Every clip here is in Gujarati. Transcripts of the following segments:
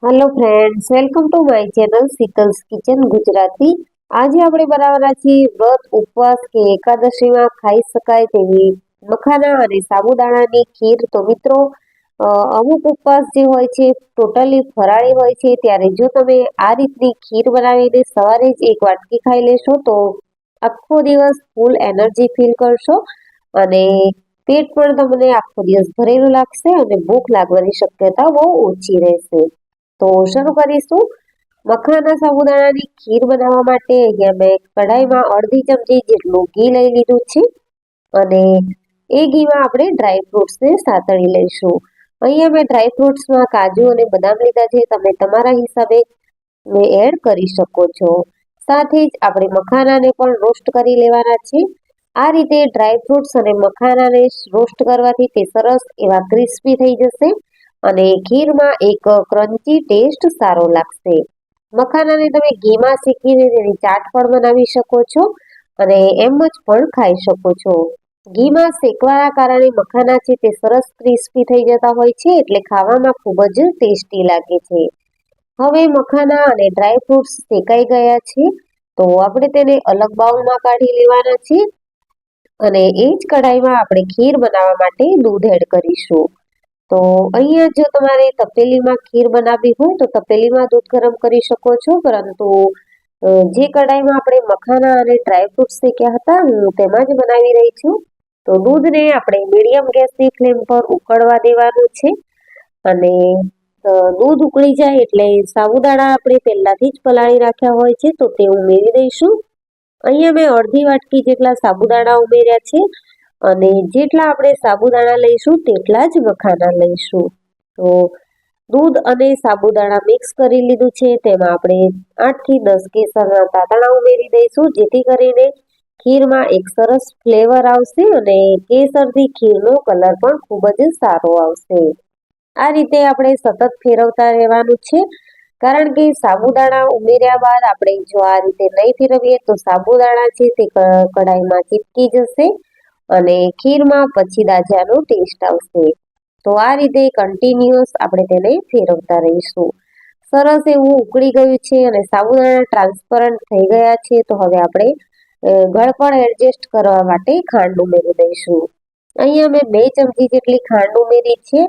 Hello friends, welcome to my channel Sheetal's kitchen Gujarati. આજે આપણે બનાવવાના છીએ વ્રત ઉપવાસ કે એકાદશીમાં ખાઈ શકાય તેવી મખાના અને સાબુદાણાની ખીર। તો મિત્રો, અમુક ઉપવાસ જે હોય છે ટોટલી ફરાળી હોય છે, ત્યારે જો તમે આ રીતની ખીર બનાવીને સવારે જ એક વાટકી ખાઈ લેશો તો આખો દિવસ ફૂલ એનર્જી ફીલ કરશો અને પેટ પણ તમને આખો દિવસ ભરેલું લાગશે અને ભૂખ લાગવાની શક્યતા બહુ ઓછી રહેશે। તો શરૂ કરીશું। મખાના સાબુદાણાની ખીર બનાવવા માટે અહીંયા મેં કઢાઈમાં અડધી ચમચી જેટલું ઘી લઈ લીધું છે અને એ ઘીમાં આપણે ડ્રાય ફ્રૂટ્સને સાતળી લઈશું। અહીંયા મેં ડ્રાય ફ્રૂટ્સમાં કાજુ અને બદામ લીધા છે, તમે તમારા હિસાબે એડ કરી શકો છો। સાથે જ આપણે મખાનાને પણ રોસ્ટ કરી લેવાના છે। આ રીતે ડ્રાય ફ્રૂટ્સ અને મખાનાને રોસ્ટ કરવાથી તે સરસ એવા ક્રિસ્પી થઈ જશે અને ખીરમાં એક ક્રન્ચી ટેસ્ટ સારો લાગશે। મખાનાને તમે ઘીમાં શેકીને તેની ચાટ પણ બનાવી શકો છો અને એમ જ પણ ખાઈ શકો છો। ઘીમાં શેકવાના કારણે મખાના છે તે સરસ ક્રિસ્પી થઈ જતા હોય છે, એટલે ખાવામાં ખૂબ જ ટેસ્ટી લાગે છે। હવે મખાના અને ડ્રાય ફ્રૂટ્સ શેકાઈ ગયા છે, તો આપણે તેને અલગ બાઉલમાં કાઢી લેવાના છે અને એ જ કઢાઈમાં આપણે ખીર બનાવવા માટે દૂધ એડ કરીશું। તો અહીંયા જો તમારે તપેલીમાં ખીર બનાવવી હોય તો તપેલીમાં દૂધ ગરમ કરી શકો છો, પરંતુ જે કઢાઈમાં આપણે મખાના અને ડ્રાય ફ્રૂટ્સ શેક્યા હતા હું તેમાં જ બનાવી રહી છું। તો દૂધને આપણે મીડિયમ ગેસની ફ્લેમ પર ઉકળવા દેવાનું છે અને દૂધ ઉકળી જાય એટલે સાબુદાણા આપણે પહેલાથી જ પલાળી રાખ્યા હોય છે તો તે ઉમેરી દઈશું। અહીંયા મેં અડધી વાટકી જેટલા સાબુદાણા ઉમેર્યા છે અને જેટલા આપણે સાબુદાણા લઈશું તેટલા જ મખાના લઈશું। તો દૂધ અને સાબુદાણા મિક્સ કરી લીધું છે, તેમાં આપણે 8 થી 10 કેસરના દાણા ઉમેરી દઈશું, જેથી કરીને ખીરમાં એક સરસ ફ્લેવર આવશે અને કેસરથી ખીરનો કલર પણ ખૂબ જ સારો આવશે। આ રીતે આપણે સતત ફેરવતા રહેવાનું છે, કારણ કે સાબુદાણા ઉમેર્યા બાદ આપણે જો આ રીતે નહીં ફેરવીએ તો સાબુદાણા છે તે કઢાઈમાં ચીપકી જશે અને ખીરમાં પછી દાજાનો ટેસ્ટ આવશે। તો આ રીતે કન્ટિન્યુઅસ આપણે તેને ફેરવતા રહીશું। સરસ એવું ઉકળી ગયું છે અને સાબુદાણા ટ્રાન્સપરન્ટ થઈ ગયા છે, તો હવે આપણે ગળપણ એડજસ્ટ કરવા માટે ખાંડ ઉમેરી દઈશું। અહીંયા મેં 2 ચમચી જેટલી ખાંડ ઉમેરી છે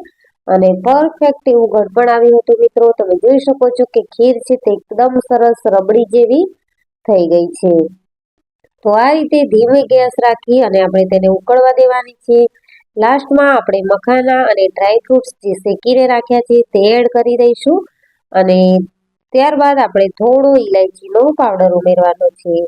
અને પરફેક્ટ એવું ગળપણ આવ્યું હતું મિત્રો। તમે જોઈ શકો છો કે ખીર છે તે એકદમ સરસ રબડી જેવી થઈ ગઈ છે। તો આ રીતે ધીમે ગેસ રાખી અને આપણે તેને ઉકળવા દેવાની છે। લાસ્ટમાં આપણે મખાના અને ડ્રાય ફ્રૂટ્સ જે શેકીને રાખ્યા છે તે એડ કરી દઈશું અને ત્યારબાદ આપણે થોડો ઇલાયચીનો પાવડર ઉમેરવાનો છે।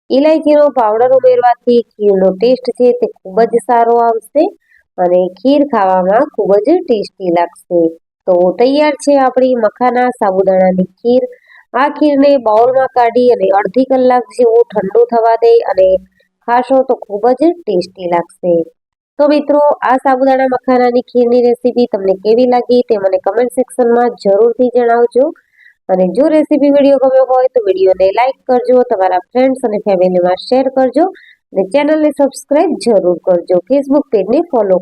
ઇલાયચીનો પાવડર ઉમેરવાથી ખીરનો ટેસ્ટ છે તે ખૂબ જ સારો આવશે અને ખીર ખાવામાં ખૂબ જ ટેસ્ટી લાગશે। તો તૈયાર છે આપણી મખાના સાબુદાણાની ખીર। આ ખીરને બાઉલમાં કાઢી અને અડધી કલાક જેવું ઠંડુ થવા દે અને ખાશો તો ખૂબ જ ટેસ્ટી લાગશે। તો મિત્રો, આ સાબુદાણા મખાનાની ખીરની રેસીપી તમને કેવી લાગી તે મને કમેન્ટ સેક્શનમાં જરૂરથી જણાવજો અને જો રેસીપી વિડીયો ગમ્યો હોય તો વિડીયોને લાઇક કરજો, તમારા ફ્રેન્ડ્સ અને ફેમિલીમાં શેર કરજો અને ચેનલને સબસ્ક્રાઇબ જરૂર કરજો, ફેસબુક પેજને ફોલો